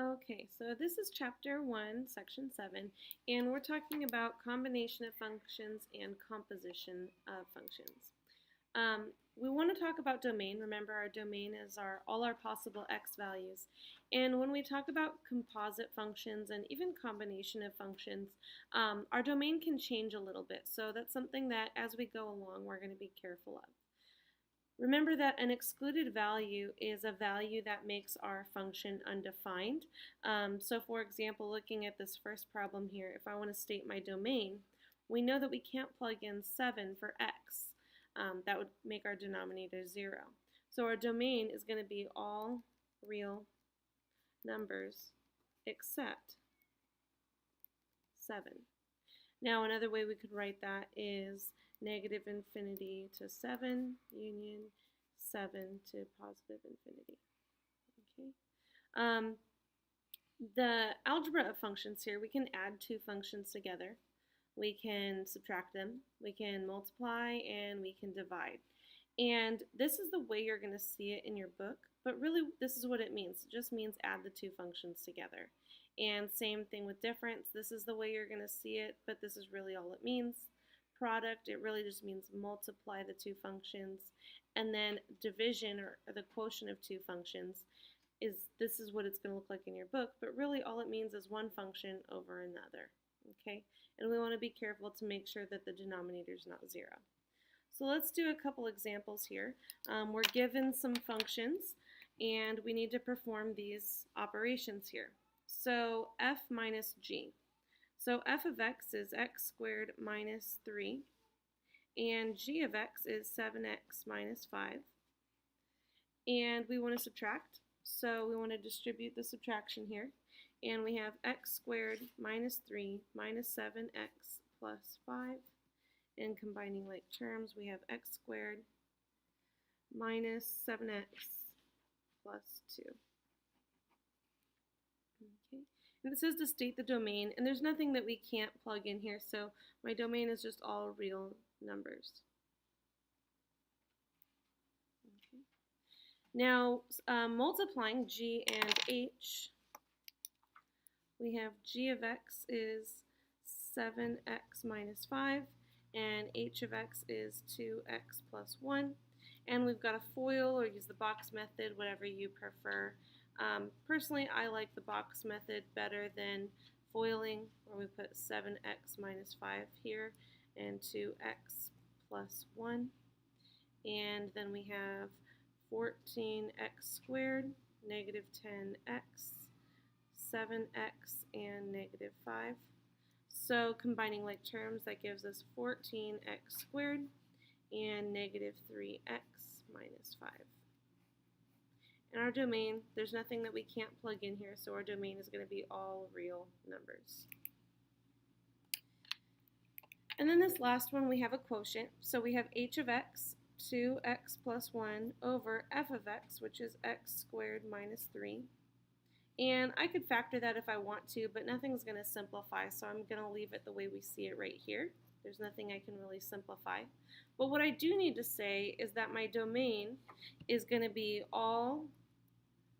Okay, so this is chapter 1, section 7, and we're talking about combination of functions and composition of functions. We want to talk about domain. Remember, our domain is all our possible x values. And when we talk about composite functions and even combination of functions, our domain can change a little bit. So that's something that as we go along, we're going to be careful of. Remember that an excluded value is a value that makes our function undefined. So for example, looking at this first problem here, if I want to state my domain, we know that we can't plug in 7 for x. That would make our denominator 0. So our domain is going to be all real numbers except 7. Now another way we could write that is negative infinity to 7 union 7 to positive infinity. Okay. The algebra of functions here, we can add two functions together. We can subtract them, we can multiply, and we can divide. And this is the way you're going to see it in your book, but really this is what it means. It just means add the two functions together. And same thing with difference. This is the way you're going to see it, but this is really all it means. Product, it really just means multiply the two functions. And then division, or the quotient of two functions, this is what it's going to look like in your book, but really all it means is one function over another. Okay, and we want to be careful to make sure that the denominator is not 0. So let's do a couple examples here. We're given some functions, and we need to perform these operations here. So f minus g. So f of x is x squared minus 3, and g of x is 7x minus 5. And we want to subtract, so we want to distribute the subtraction here. And we have x squared minus 3 minus 7x plus 5. And combining like terms, we have x squared minus 7x plus 2. Okay. And it says to state the domain, and there's nothing that we can't plug in here, so my domain is just all real numbers. Okay. Now, multiplying g and h, we have g of x is 7x minus 5, and h of x is 2x plus 1. And we've got a FOIL, or use the box method, whatever you prefer. Personally, I like the box method better than foiling, where we put 7x minus 5 here and 2x plus 1. And then we have 14x squared, negative 10x, 7x, and negative 5. So combining like terms, that gives us 14x squared and negative 3x minus 5. And our domain, there's nothing that we can't plug in here, so our domain is going to be all real numbers. And then this last one, we have a quotient. So we have h of x, 2x plus 1, over f of x, which is x squared minus 3. And I could factor that if I want to, but nothing's going to simplify, so I'm going to leave it the way we see it right here. There's nothing I can really simplify. But what I do need to say is that my domain is going to be all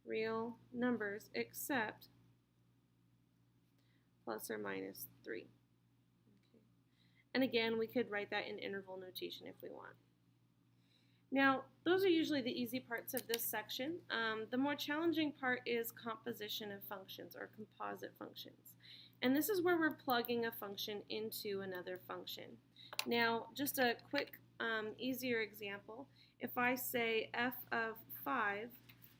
real numbers except plus or minus 3. Okay. And again, we could write that in interval notation if we want. Now, those are usually the easy parts of this section. The more challenging part is composition of functions, or composite functions. And this is where we're plugging a function into another function. Now, just a quick, easier example. If I say f of 5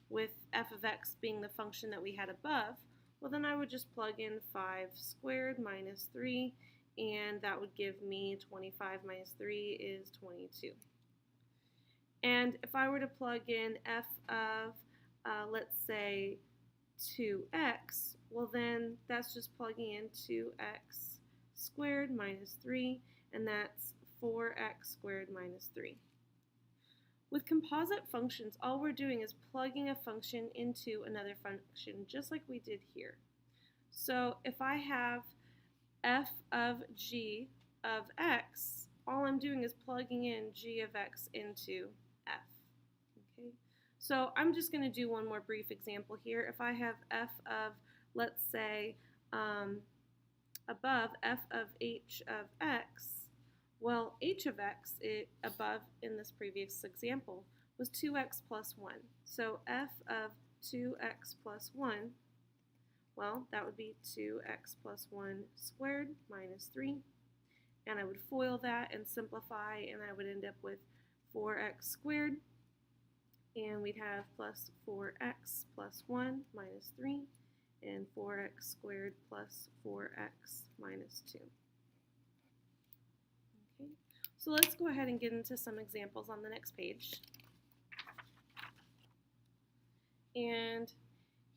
with f of x being the function that we had above, well then I would just plug in 5 squared minus 3, and that would give me 25 minus 3 is 22. And if I were to plug in f of, let's say, 2x, well then that's just plugging in 2x squared minus 3, and that's 4x squared minus 3. With composite functions, all we're doing is plugging a function into another function, just like we did here. So if I have f of g of x, all I'm doing is plugging in g of x into f. Okay? So I'm just going to do one more brief example here. If I have f of, let's say, above f of h of x, well, h of x above in this previous example was 2x plus 1. So f of 2x plus 1, well, that would be 2x plus 1 squared minus 3. And I would FOIL that and simplify, and I would end up with 4x squared. And we'd have plus 4x plus 1 minus 3, and 4x squared plus 4x minus 2. Okay, so let's go ahead and get into some examples on the next page. And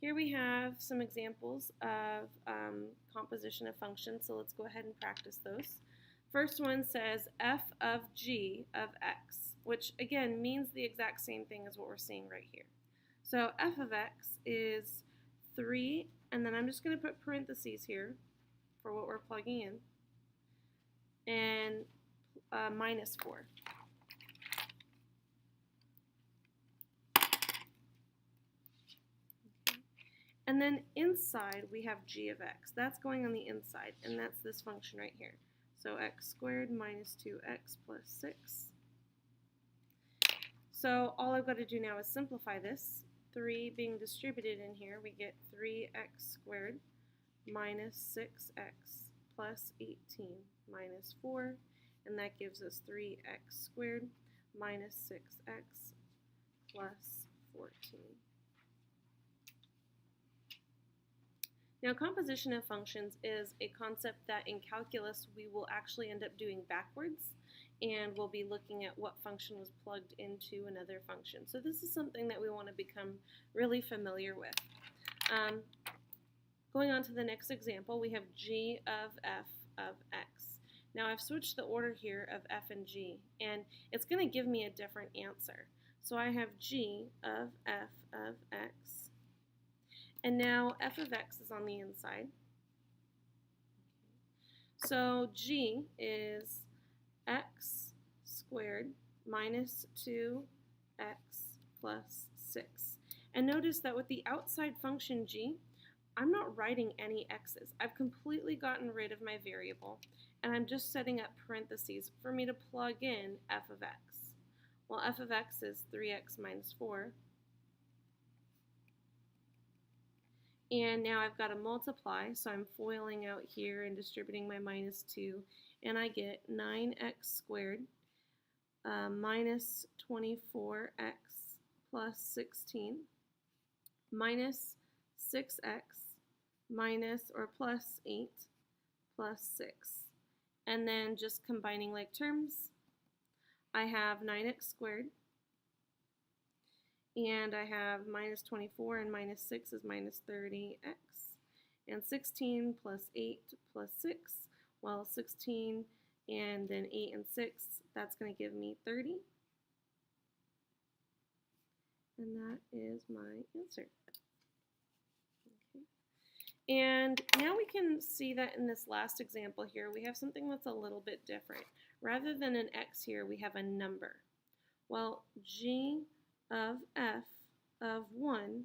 here we have some examples of composition of functions, so let's go ahead and practice those. First one says f of g of x, which again means the exact same thing as what we're seeing right here. So f of x is 3, and then I'm just going to put parentheses here for what we're plugging in, and minus 4. And then inside we have g of x. That's going on the inside, and that's this function right here. So x squared minus 2x plus 6. So all I've got to do now is simplify this. 3 being distributed in here, we get 3x squared minus 6x plus 18 minus 4, and that gives us 3x squared minus 6x plus 14. Now, composition of functions is a concept that in calculus we will actually end up doing backwards, and we'll be looking at what function was plugged into another function. So this is something that we want to become really familiar with. Going on to the next example, we have g of f of x. Now I've switched the order here of f and g, and it's going to give me a different answer. So I have g of f of x. And now f of x is on the inside. So g is x squared minus 2x plus 6. And notice that with the outside function g, I'm not writing any x's. I've completely gotten rid of my variable, and I'm just setting up parentheses for me to plug in f of x. Well, f of x is 3x minus 4. And now I've got to multiply, so I'm foiling out here and distributing my minus 2, and I get 9x squared minus 24x plus 16 minus 6x minus or plus 8 plus 6. And then just combining like terms, I have 9x squared, and I have minus 24, and minus 6 is minus 30x. And 16 plus 8 plus 6, well, 16 and then 8 and 6, that's going to give me 30. And that is my answer. Okay. And now we can see that in this last example here, we have something that's a little bit different. Rather than an x here, we have a number. Well, g of f of 1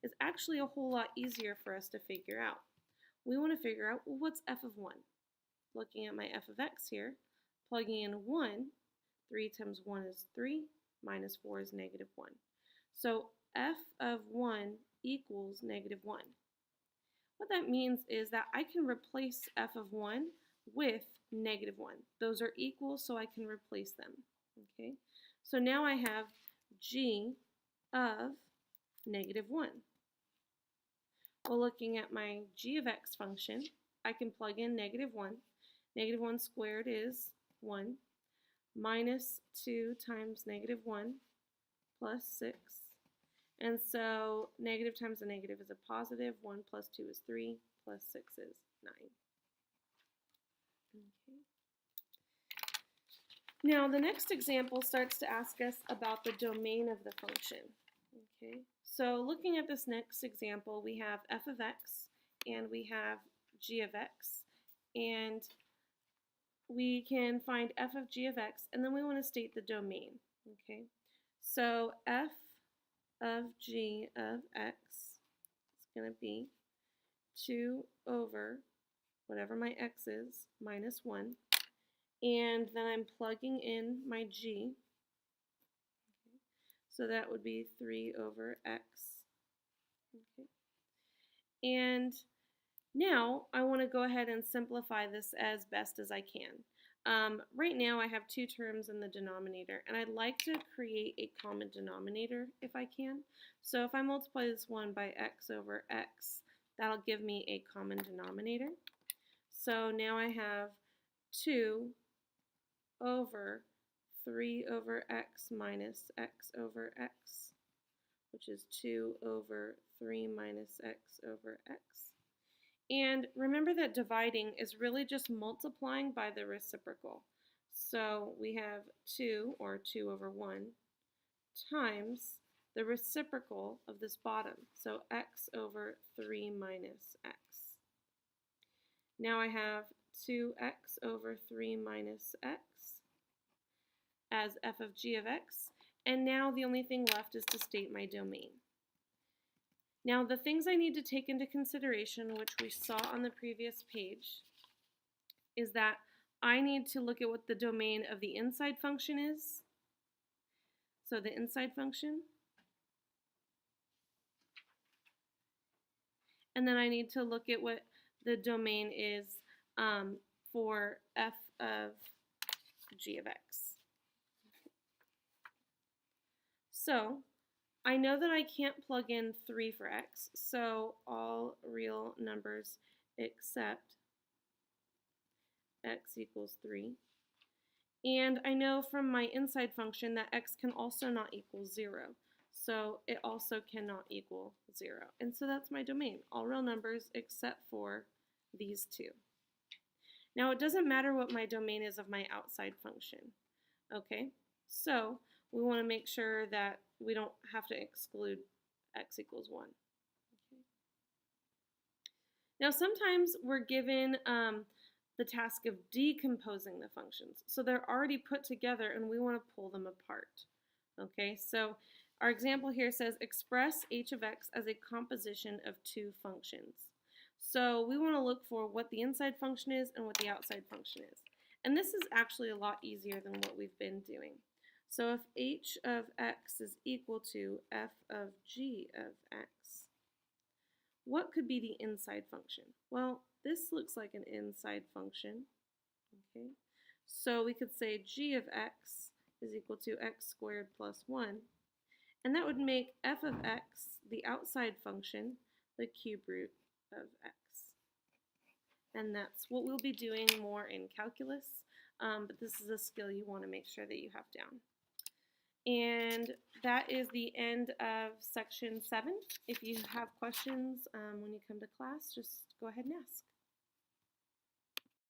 is actually a whole lot easier for us to figure out. We want to figure out, well, what's f of 1? Looking at my f of x here, plugging in 1, 3 times 1 is 3, minus 4 is negative 1. So f of 1 equals negative 1. What that means is that I can replace f of 1 with negative 1. Those are equal, so I can replace them. Okay, so now I have g of negative 1. Well, looking at my g of x function, I can plug in negative 1. Negative 1 squared is 1. Minus 2 times negative 1 plus 6. And so negative times a negative is a positive. 1 plus 2 is 3, plus 6 is 9. Okay. Now the next example starts to ask us about the domain of the function. Okay. So looking at this next example, we have f of x and we have g of x, and we can find f of g of x, and then we want to state the domain. Okay. So f of g of x is going to be 2 over whatever my x is minus 1. And then I'm plugging in my g. Okay. So that would be 3 over x. Okay. And now I want to go ahead and simplify this as best as I can. Right now I have two terms in the denominator, and I'd like to create a common denominator if I can. So if I multiply this one by x over x, that'll give me a common denominator. So now I have 2 over 3 over x minus x over x, which is 2 over 3 minus x over x. And remember that dividing is really just multiplying by the reciprocal. So we have 2, or 2 over 1, times the reciprocal of this bottom. So x over 3 minus x. Now I have 2x over 3 minus x as f of g of x. And now the only thing left is to state my domain. Now the things I need to take into consideration, which we saw on the previous page, is that I need to look at what the domain of the inside function is. So the inside function. And then I need to look at what the domain is for f of g of x. So I know that I can't plug in 3 for x, so all real numbers except x equals 3. And I know from my inside function that x can also not equal 0. So it also cannot equal 0. And so that's my domain, all real numbers except for these two. Now it doesn't matter what my domain is of my outside function. Okay, so we want to make sure that we don't have to exclude x equals 1. Okay. Now sometimes we're given the task of decomposing the functions. So they're already put together and we want to pull them apart. Okay, so our example here says express h of x as a composition of two functions. So we want to look for what the inside function is and what the outside function is. And this is actually a lot easier than what we've been doing. So if h of x is equal to f of g of x, what could be the inside function? Well, this looks like an inside function. Okay, so we could say g of x is equal to x squared plus 1. And that would make f of x, the outside function, the cube root of x. And that's what we'll be doing more in calculus, but this is a skill you want to make sure that you have down. And that is the end of section 7. If you have questions when you come to class, just go ahead and ask.